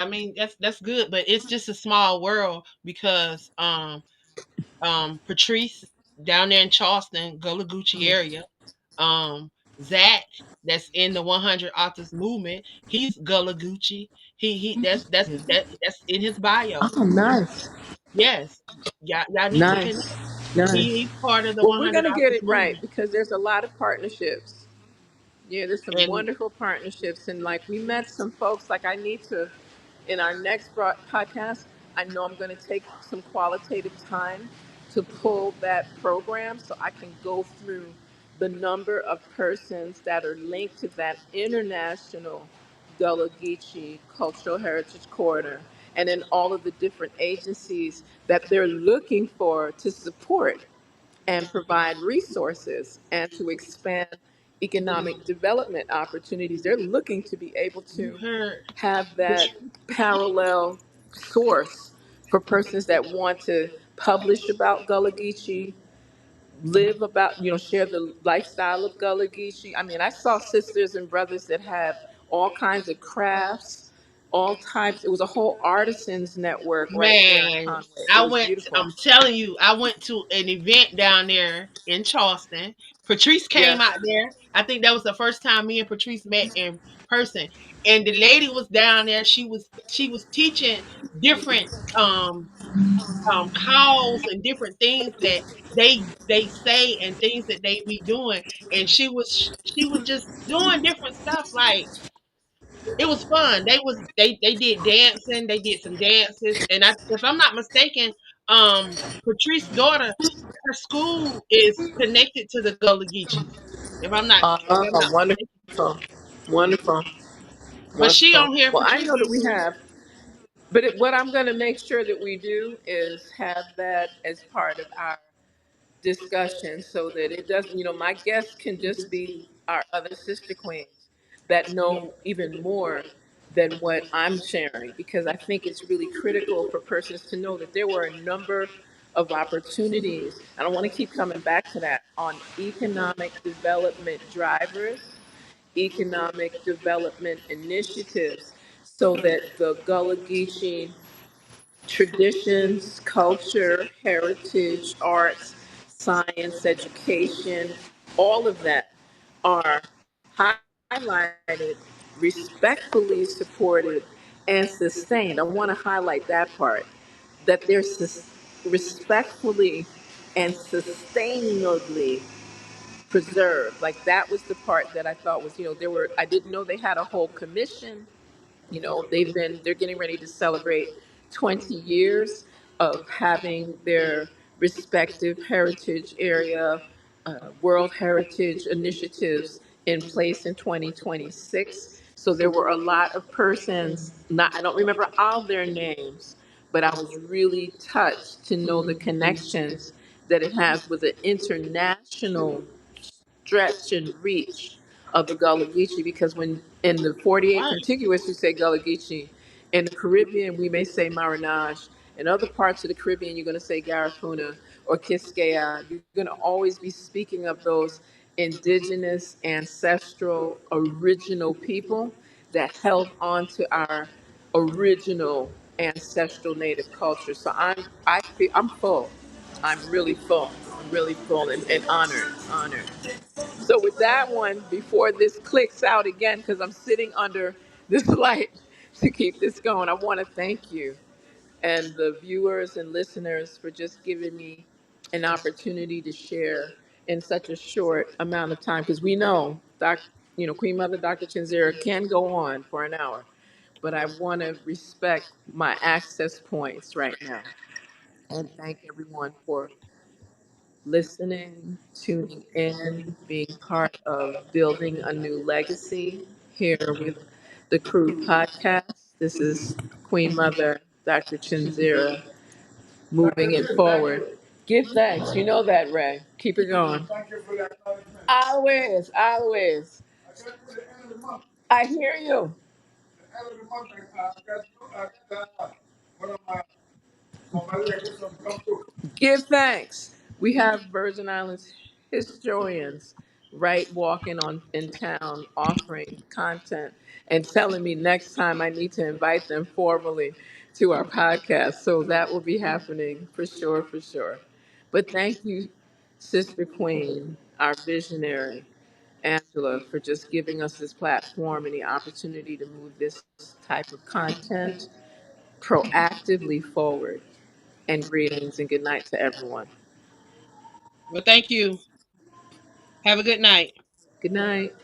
I mean, that's good, but it's just a small world because Patrice down there in Charleston, Gullah Gucci area, um Zach that's in the 100 Authors movement, he's Gullah Gucci. He that's in his bio. Oh, nice, Yes, y'all need to connect. nice, nice. He's part of the Well, we're 100 gonna get Authors it right movement, because there's a lot of partnerships. Yeah, there's some and wonderful partnerships, and like we met some folks. Like I need to, in our next podcast, I know I'm going to take some qualitative time to pull that program so I can go through the number of persons that are linked to that international Gullah Geechee Cultural Heritage Corridor, and then all of the different agencies that they're looking for to support and provide resources and to expand economic development opportunities. They're looking to be able you to heard have that Patrice. parallel source for persons that want to publish about Gullah Geechee, live about, share the lifestyle of Gullah Geechee. I mean, I saw sisters and brothers that have all kinds of crafts, all types. It was a whole artisans network right there in Man, Conway. It was beautiful. I'm telling you, I went to an event down there in Charleston. Patrice came out Yes. there. I think that was the first time me and Patrice met in person. And the lady was down there. She was teaching different calls and different things that they say and things that they be doing. And she was just doing different stuff like it was fun. They did dancing. They did some dances, and if I'm not mistaken, Patrice's daughter, her school is connected to the Gullah Geechees. If I'm not mistaken, Wonderful, wonderful, but she wonderful. on here. Well, I Patrice know that on we here. have, but what I'm going to make sure that we do is have that as part of our discussion so that it doesn't, my guests can just be our other sister queens that know even more than what I'm sharing, because I think it's really critical for persons to know that there were a number of opportunities. And I want to keep coming back to that on economic development drivers, economic development initiatives, so that the Gullah Geechee traditions, culture, heritage, arts, science, education, all of that are highlighted, respectfully supported, and sustained. I want to highlight that part, that they're respectfully and sustainably preserved. Like that was the part that I thought was, I didn't know they had a whole commission. They're getting ready to celebrate 20 years of having their respective heritage area, World Heritage initiatives in place in 2026. So there were a lot of persons, not, I don't remember all their names, but I was really touched to know the connections that it has with the international stretch and reach of the Gullah Geechee, because when in the 48 Right. contiguous we say Gullah Geechee, in the Caribbean we may say Marinage, in other parts of the Caribbean you're going to say Garifuna or Kiskea. You're going to always be speaking of those indigenous, ancestral, original people that held on to our original ancestral native culture. So I'm full. I'm really full. I'm really full and honored, honored. So with that one, before this clicks out again, because I'm sitting under this light to keep this going, I want to thank you and the viewers and listeners for just giving me an opportunity to share in such a short amount of time. Because we know, Queen Mother Dr. Chinzira can go on for an hour, but I want to respect my access points right now and thank everyone for listening, tuning in, being part of building a new legacy here with the Crew Podcast. This is Queen Mother, Dr. Chinzira, moving it forward. Give thanks. You know that, Ray. Keep it going. Always, always. I hear you. Give thanks. We have Virgin Islands historians right walking on in town offering content and telling me next time I need to invite them formally to our podcast. So that will be happening for sure, for sure. But thank you, Sister Queen, our visionary, Angela, for just giving us this platform and the opportunity to move this type of content proactively forward. And greetings and good night to everyone. Well, thank you. Have a good night. Good night.